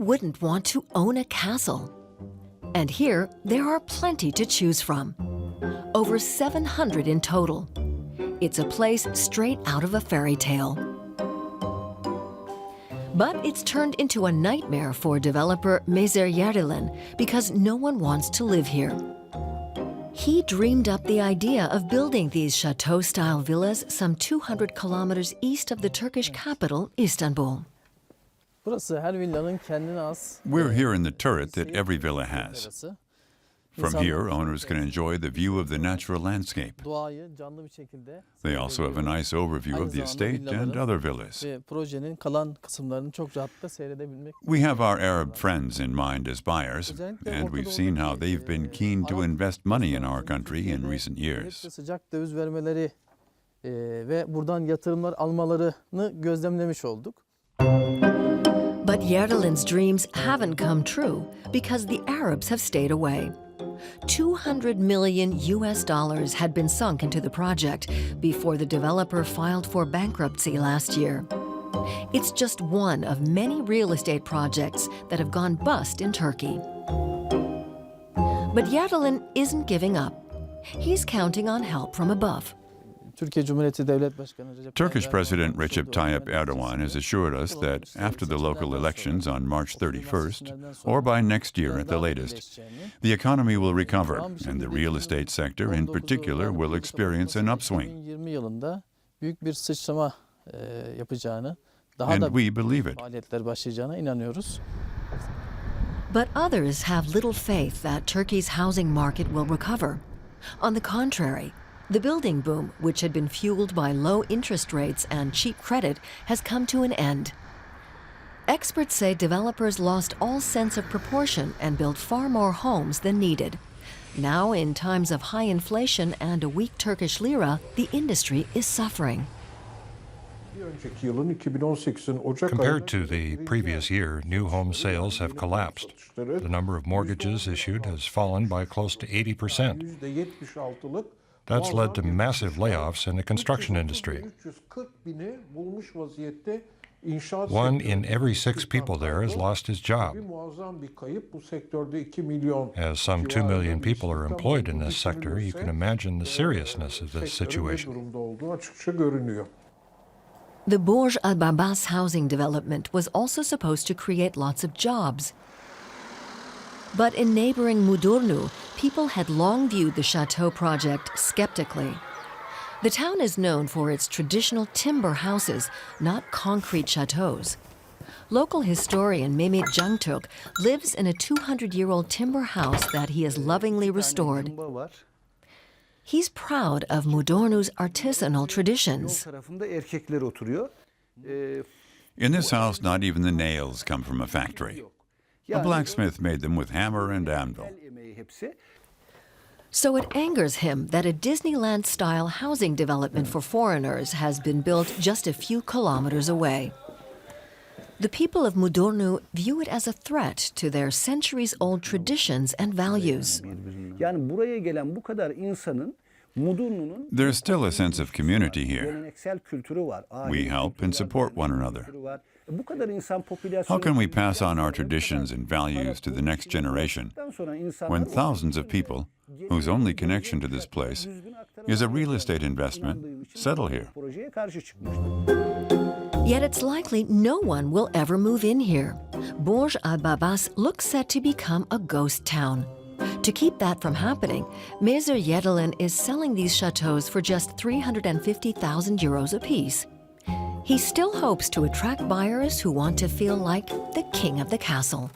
wouldn't want to own a castle? And here, there are plenty to choose from. Over 700 in total. It's a place straight out of a fairy tale. But it's turned into a nightmare for developer Recep Erdogan because no one wants to live here. He dreamed up the idea of building these chateau-style villas some 200 kilometers east of the Turkish capital, Istanbul. We're here in the turret that every villa has. From here, owners can enjoy the view of the natural landscape. They also have a nice overview of the estate and other villas. We have our Arab friends in mind as buyers, and we've seen how they've been keen to invest money in our country in recent years. But Erdogan's dreams haven't come true because the Arabs have stayed away. $200 million had been sunk into the project before the developer filed for bankruptcy last year. It's just one of many real estate projects that have gone bust in Turkey. But Erdogan isn't giving up. He's counting on help from above. Turkish President Recep Tayyip Erdogan has assured us that after the local elections on March 31st, or by next year at the latest, the economy will recover and the real estate sector in particular will experience an upswing. And we believe it. But others have little faith that Turkey's housing market will recover. On the contrary, the building boom, which had been fueled by low interest rates and cheap credit, has come to an end. Experts say developers lost all sense of proportion and built far more homes than needed. Now, in times of high inflation and a weak Turkish lira, the industry is suffering. Compared to the previous year, new home sales have collapsed. The number of mortgages issued has fallen by close to 80%. That's led to massive layoffs in the construction industry. 1 in every 6 people there has lost his job. As some 2 million people are employed in this sector, you can imagine the seriousness of this situation. The Burj Al Babas housing development was also supposed to create lots of jobs. But in neighboring Mudurnu, people had long viewed the Chateau project skeptically. The town is known for its traditional timber houses, not concrete chateaus. Local historian Mehmet Jangtürk lives in a 200-year-old timber house that he has lovingly restored. He's proud of Mudurnu's artisanal traditions. In this house, not even the nails come from a factory. A blacksmith made them with hammer and anvil. So it angers him that a Disneyland-style housing development for foreigners has been built just a few kilometers away. The people of Mudurnu view it as a threat to their centuries-old traditions and values. There's still a sense of community here. We help and support one another. How can we pass on our traditions and values to the next generation when thousands of people, whose only connection to this place is a real estate investment, settle here? Yet it's likely no one will ever move in here. Burj Al Babas looks set to become a ghost town. To keep that from happening, Recep Erdogan is selling these chateaux for just 350,000 euros apiece. He still hopes to attract buyers who want to feel like the king of the castle.